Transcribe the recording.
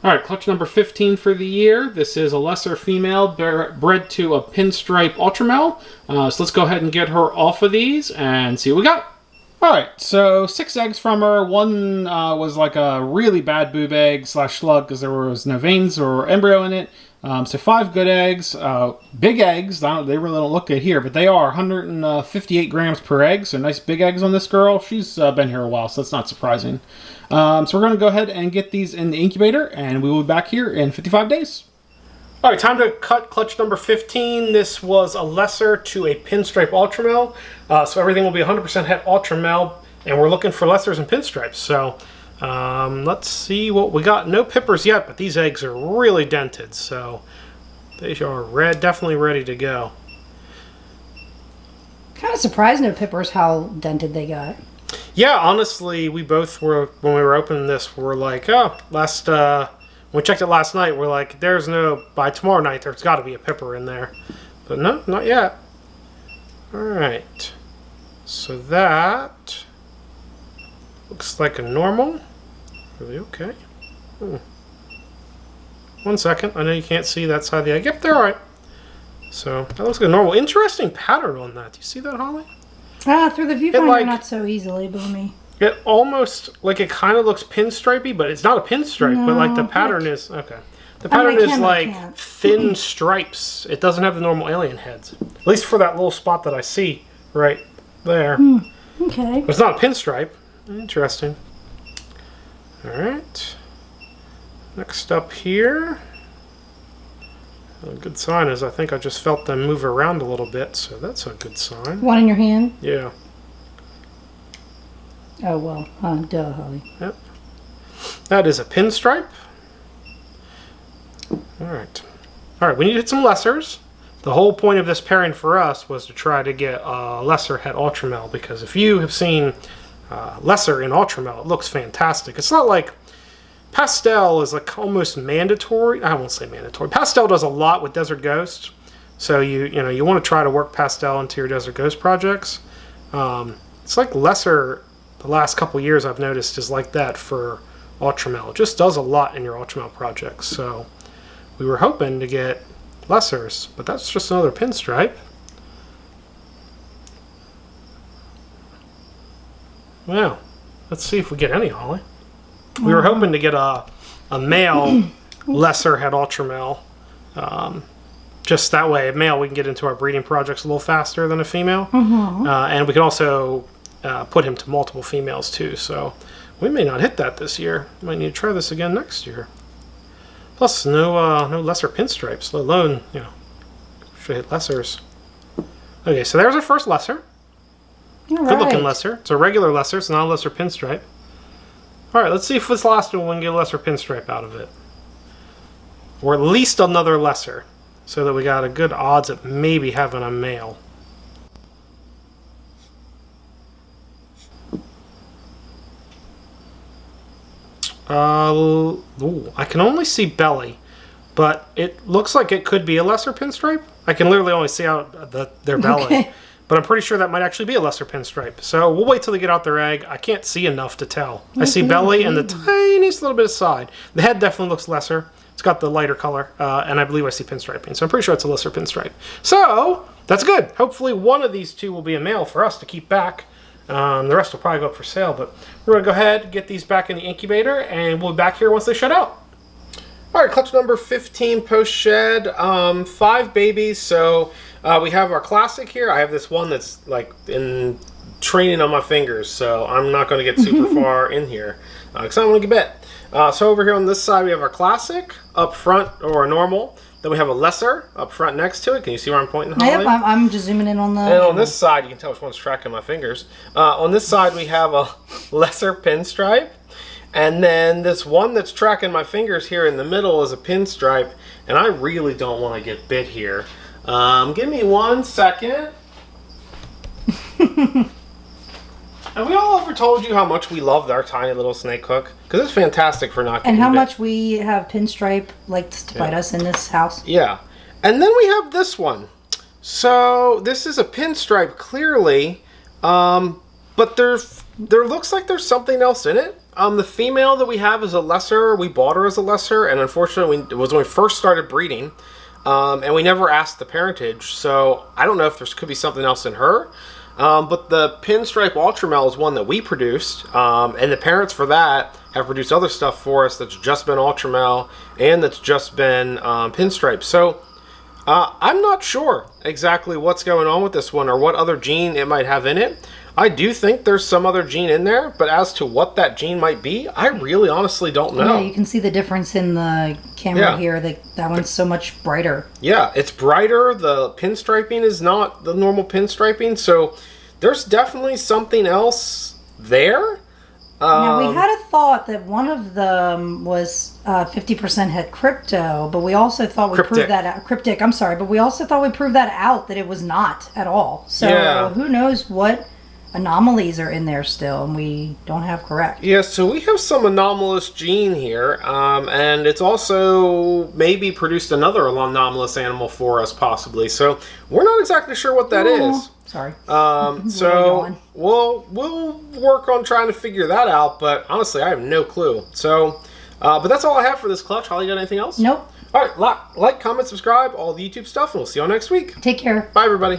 All right, clutch number 15 for the year. This is a lesser female bred to a Pinstripe Ultramel. So let's go ahead and get her off of these and see what we got. All right, so 6 eggs from her. One was like a really bad boob egg / slug because there was no veins or embryo in it. So 5 good eggs, big eggs. They really don't look good here, but they are 158 grams per egg. So nice big eggs on this girl. She's been here a while, so that's not surprising. So we're going to go ahead and get these in the incubator, and we will be back here in 55 days. All right, time to cut clutch number 15. This was a lesser to a Pinstripe Ultramel. So everything will be 100% het Ultramel, and we're looking for lessers and pinstripes. So let's see what we got. No pippers yet, but these eggs are really dented, so they are definitely ready to go. Kind of surprised no pippers how dented they got. Yeah, honestly, we both were, when we were opening this, we were like, oh, when we checked it last night, we're like, by tomorrow night, there's got to be a pipper in there. But no, not yet. All right. So that looks like a normal. Really okay. 1 second. I know you can't see that side of the egg. Yep, they're all right. So that looks like a normal. Interesting pattern on that. Do you see that, Holly? Through the viewfinder, not so easily, Boomy. It almost, like it kind of looks pinstripey, but it's not a pinstripe, no, but like the pattern is, okay. The pattern is like thin stripes. It doesn't have the normal alien heads. At least for that little spot that I see right there. Okay. But it's not a pinstripe. Interesting. All right. Next up here. A good sign is I think I just felt them move around a little bit, so that's a good sign. One in your hand? Yeah. Oh, well. Duh, Holly. Yep. That is a pinstripe. Alright. Alright, we need to hit some lessers. The whole point of this pairing for us was to try to get a lesser het Ultramel, because if you have seen lesser in Ultramel, it looks fantastic. It's not like pastel is like almost mandatory. I won't say mandatory. Pastel does a lot with Desert Ghost, so you want to try to work pastel into your Desert Ghost projects. It's like lesser. The last couple years I've noticed is like that for Ultramel. It just does a lot in your Ultramel projects. So we were hoping to get lessers, but that's just another pinstripe. Well, let's see if we get any, Holly. We were hoping to get a male lesser het Ultramel. Just that way, a male, we can get into our breeding projects a little faster than a female. And we can also put him to multiple females too. So we may not hit that this year. We might need to try this again next year. Plus, no lesser pinstripes, let alone, should hit lessers. Okay, so there's our first lesser. Good looking lesser. It's a regular lesser, it's not a lesser pinstripe. Alright, let's see if this last one we can get a lesser pinstripe out of it. Or at least another lesser. So that we got a good odds at maybe having a male. I can only see belly, but it looks like it could be a lesser pinstripe. I can literally only see out their belly. Okay. But I'm pretty sure that might actually be a lesser pinstripe. So we'll wait till they get out their egg. I can't see enough to tell. I see belly and the tiniest little bit of side. The head definitely looks lesser. It's got the lighter color, and I believe I see pinstriping. So I'm pretty sure it's a lesser pinstripe. So that's good. Hopefully one of these two will be a male for us to keep back. The rest will probably go up for sale, but we're going to go ahead and get these back in the incubator, and we'll be back here once they shed out. All right, clutch number 15 post-shed, 5 babies. So we have our classic here. I have this one that's like in training on my fingers, so I'm not going to get super far in here because I don't want to get bit. So over here on this side, we have our classic up front, or a normal. Then we have a lesser up front next to it. Can you see where I'm pointing, Holly? Yep, I'm just zooming in on the... And on this side, you can tell which one's tracking my fingers. On this side, we have a lesser pinstripe. And then this one that's tracking my fingers here in the middle is a pinstripe. And I really don't want to get bit here. Give me 1 second. Have we all ever told you how much we love our tiny little snake hook? Because it's fantastic for not getting And how bit. much we have Pinstripe likes to bite us in this house. Yeah. And then we have this one. So this is a pinstripe clearly. But there looks like there's something else in it. The female that we have is a lesser. We bought her as a lesser, and unfortunately, it was when we first started breeding, and we never asked the parentage. So I don't know if there could be something else in her. But the Pinstripe Ultramel is one that we produced, and the parents for that have produced other stuff for us that's just been Ultramel and that's just been Pinstripe. So I'm not sure exactly what's going on with this one or what other gene it might have in it. I do think there's some other gene in there, but as to what that gene might be, I really honestly don't know. Yeah, you can see the difference in the camera here. That one's so much brighter. Yeah, it's brighter. The pinstriping is not the normal pinstriping, so there's definitely something else there. Now, we had a thought that one of them was 50% had crypto, but we also thought we proved that out. Cryptic, I'm sorry, but we also thought we proved that out, that it was not at all. So who knows what anomalies are in there still, and we don't have correct. Yeah, so we have some anomalous gene here, and it's also maybe produced another anomalous animal for us, possibly. So we're not exactly sure what that is. Sorry. So we'll work on trying to figure that out, but honestly, I have no clue. So, but that's all I have for this clutch. Holly, you got anything else? Nope. All right, like, comment, subscribe, all the YouTube stuff, and we'll see you all next week. Take care. Bye, everybody.